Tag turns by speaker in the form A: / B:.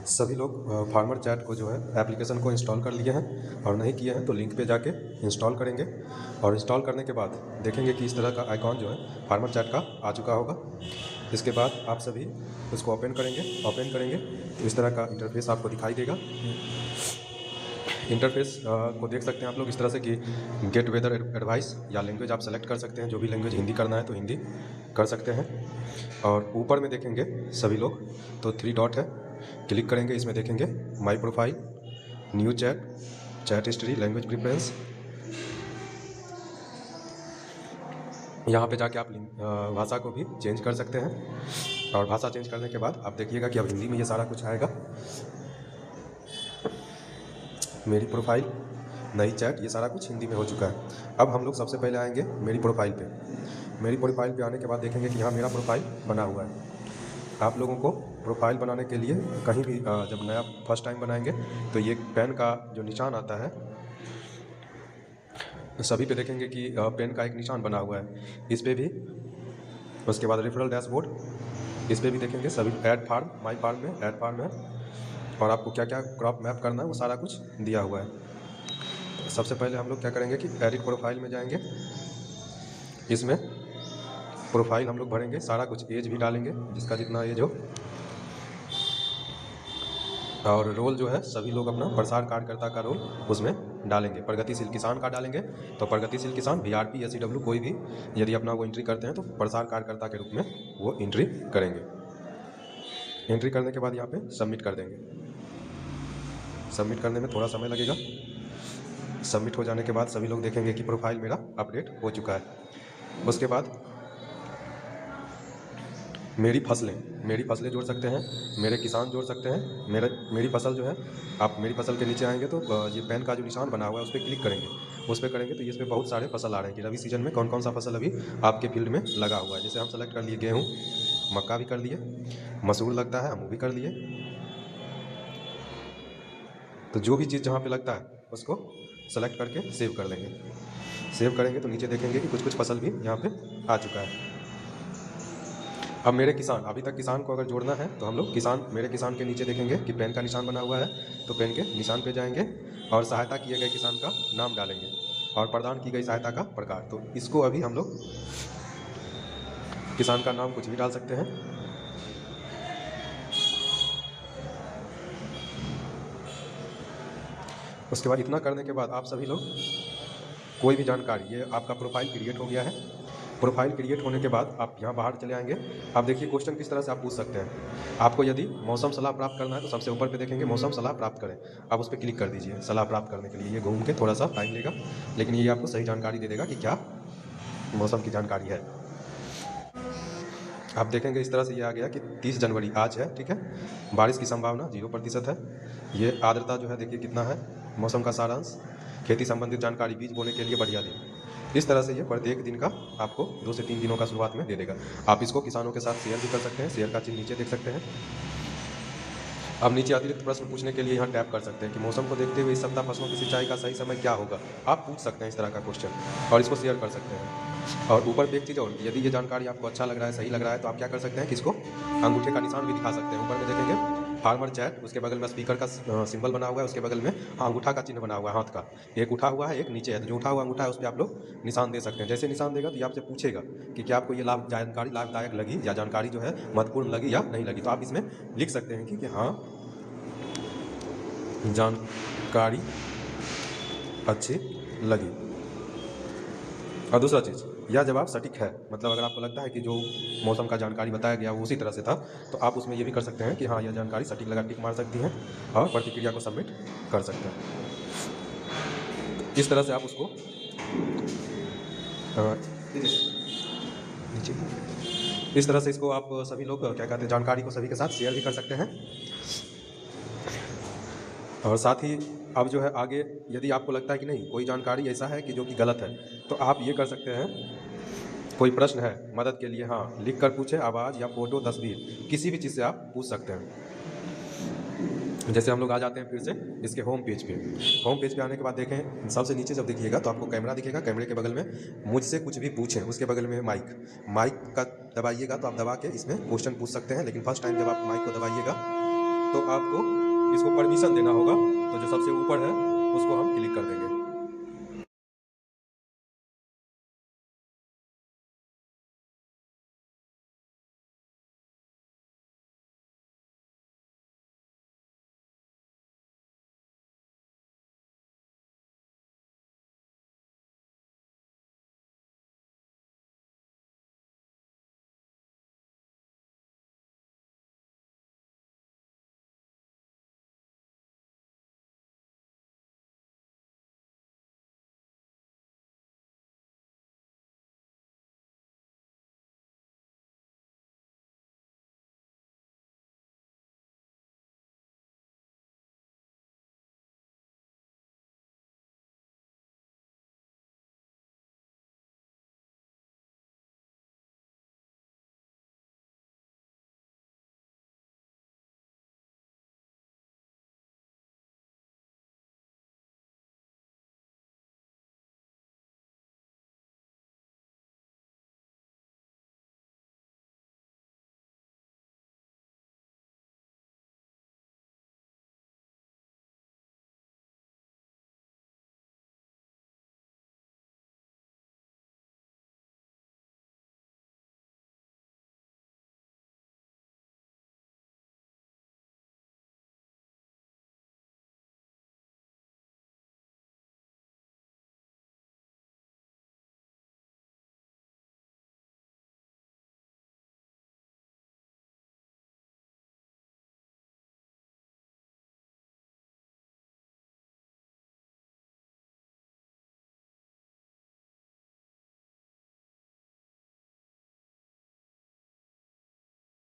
A: सभी लोग farmer chat को जो है एप्लीकेशन को इंस्टॉल कर लिए हैं और नहीं किए हैं तो लिंक पे जाके इंस्टॉल करेंगे और इंस्टॉल करने के बाद देखेंगे कि इस तरह का आइकॉन जो है फार्मर चैट का आ चुका होगा। इसके बाद आप सभी उसको ओपन करेंगे तो इस तरह का इंटरफेस आपको दिखाई देगा। इंटरफेस को देख सकते हैं आप लोग इस तरह से कि गेट वेदर एडवाइस या लैंग्वेज आप सेलेक्ट कर सकते हैं, जो भी लैंग्वेज हिंदी करना है तो हिंदी कर सकते हैं। और ऊपर में देखेंगे सभी लोग तो 3 डॉट है, क्लिक करेंगे, इसमें देखेंगे my profile, new chat, chat history, language preference. यहाँ पे जाके आप भाषा को भी चेंज कर सकते हैं और भाषा चेंज करने के बाद आप देखिएगा कि अब हिंदी में ये सारा कुछ आएगा। मेरी प्रोफाइल, नई चैट, ये सारा कुछ हिंदी में हो चुका है। अब हम लोग सबसे पहले आएंगे मेरी प्रोफाइल पे। मेरी प्रोफाइल पे आने के बाद देखेंगे कि यहाँ मेरा प्रोफाइल बना हुआ है। आप लोगों को प्रोफाइल बनाने के लिए कहीं भी जब नया फर्स्ट टाइम बनाएंगे तो ये पेन का जो निशान आता है, सभी पे देखेंगे कि पेन का एक निशान बना हुआ है, इस पर भी। उसके बाद रेफरल डैशबोर्ड, इस पर भी देखेंगे सभी। ऐड फार्म, माई फार्म में ऐड फार्म है और आपको क्या क्या क्रॉप मैप करना है वो सारा कुछ दिया हुआ है। सबसे पहले हम लोग क्या करेंगे कि एडिट प्रोफाइल में जाएंगे। इसमें प्रोफाइल हम लोग भरेंगे, सारा कुछ एज भी डालेंगे जिसका जितना एज हो, और रोल जो है सभी लोग अपना प्रसार कार्यकर्ता का रोल उसमें डालेंगे। प्रगतिशील किसान का डालेंगे तो प्रगतिशील किसान VRP SCW कोई भी यदि अपना वो एंट्री करते हैं तो प्रसार कार्यकर्ता के रूप में वो एंट्री करेंगे। एंट्री करने के बाद यहाँ पे सबमिट कर देंगे। सबमिट करने में थोड़ा समय लगेगा। सबमिट हो जाने के बाद सभी लोग देखेंगे कि प्रोफाइल मेरा अपडेट हो चुका है। उसके बाद मेरी फसलें जोड़ सकते हैं, मेरे किसान जोड़ सकते हैं। मेरी फसल जो है, आप मेरी फसल के नीचे आएंगे तो ये पेन का जो निशान बना हुआ है उस पर क्लिक करेंगे। उस पर करेंगे तो ये इसमें बहुत सारे फसल आ रहे हैं कि रबी सीजन में कौन कौन सा फसल अभी आपके फील्ड में लगा हुआ है। जैसे हम सेलेक्ट कर लिए गेहूँ, मक्का भी कर लिए, मसूर लगता है हम वो भी कर लिए। तो जो भी चीज़ जहाँ पे लगता है उसको सेलेक्ट करके सेव कर देंगे। सेव करेंगे तो नीचे देखेंगे कि कुछ कुछ फसल भी यहाँ पे आ चुका है। अब मेरे किसान, अभी तक किसान को अगर जोड़ना है तो हम लोग मेरे किसान के नीचे देखेंगे कि पेन का निशान बना हुआ है, तो पेन के निशान पे जाएंगे और सहायता किए गए किसान का नाम डालेंगे और प्रदान की गई सहायता का प्रकार। तो इसको अभी हम लोग किसान का नाम कुछ भी डाल सकते हैं। उसके बाद इतना करने के बाद आप सभी लोग कोई भी जानकारी, ये आपका प्रोफाइल क्रिएट हो गया है। प्रोफाइल क्रिएट होने के बाद आप यहाँ बाहर चले आएंगे। आप देखिए क्वेश्चन किस तरह से आप पूछ सकते हैं। आपको यदि मौसम सलाह प्राप्त करना है तो सबसे ऊपर पे देखेंगे मौसम सलाह प्राप्त करें, आप उस पर क्लिक कर दीजिए सलाह प्राप्त करने के लिए। ये घूम के थोड़ा सा टाइम लेगा लेकिन ये आपको सही जानकारी दे देगा कि क्या मौसम की जानकारी है। आप देखेंगे इस तरह से ये आ गया कि 30 जनवरी आज है, ठीक है। बारिश की संभावना 0% है। ये आर्द्रता जो है देखिए कितना है। मौसम का सारांश, खेती संबंधित जानकारी, बीज बोने के लिए बढ़िया दिन। इस तरह से ये प्रत्येक दिन का आपको 2 से 3 दिनों का शुरुआत में दे देगा। आप इसको किसानों के साथ शेयर भी कर सकते हैं, शेयर का चिन्ह नीचे देख सकते हैं। अब नीचे अतिरिक्त प्रश्न पूछने के लिए यहाँ टैप कर सकते हैं कि मौसम को देखते हुए इस सप्ताह फसलों की सिंचाई का सही समय क्या होगा। आप पूछ सकते हैं इस तरह का क्वेश्चन और इसको शेयर कर सकते हैं। और ऊपर पे एक चीज़ और, यदि ये जानकारी आपको अच्छा लग रहा है, सही लग रहा है, तो आप क्या कर सकते हैं कि इसको अंगूठे का निशान भी दिखा सकते हैं। ऊपर में देखेंगे फार्मर चैट, उसके बगल में स्पीकर का सिंबल बना हुआ है, उसके बगल में अंगूठा का चिन्ह बना हुआ है हाथ का। एक उठा हुआ है, एक नीचे है, तो जो उठा हुआ अंगूठा है उस पर आप लोग निशान दे सकते हैं। जैसे निशान देगा तो ये आपसे पूछेगा कि क्या आपको ये जानकारी लाभदायक लगी या जानकारी जो है महत्वपूर्ण लगी या नहीं लगी। तो आप इसमें लिख सकते हैं कि हाँ जानकारी अच्छी लगी। और दूसरा चीज़, यह जवाब सटीक है, मतलब अगर आपको लगता है कि जो मौसम का जानकारी बताया गया वो उसी तरह से था तो आप उसमें ये भी कर सकते हैं कि हाँ यह जानकारी सटीक लगा, टिक मार सकती हैं और प्रतिक्रिया को सबमिट कर सकते हैं। इस तरह से आप उसको नीचे इस तरह से इसको आप सभी लोग क्या कहते हैं जानकारी को सभी के साथ शेयर भी कर सकते हैं। और साथ ही अब जो है आगे यदि आपको लगता है कि नहीं कोई जानकारी ऐसा है कि जो कि गलत है तो आप ये कर सकते हैं, कोई प्रश्न है मदद के लिए, हाँ लिख कर पूछे, आवाज़ या फोटो, तस्वीर, किसी भी चीज़ से आप पूछ सकते हैं। जैसे हम लोग आ जाते हैं फिर से इसके होम पेज पे। होम पेज पे आने के बाद देखें सबसे नीचे जब देखिएगा तो आपको कैमरा दिखेगा, कैमरे के बगल में मुझसे कुछ भी पूछें, उसके बगल में माइक का दबाइएगा तो आप दबा के इसमें क्वेश्चन पूछ सकते हैं। लेकिन फर्स्ट टाइम जब आप माइक को दबाइएगा तो आपको इसको परमिशन देना होगा। तो जो सबसे ऊपर है उसको हम क्लिक कर देंगे।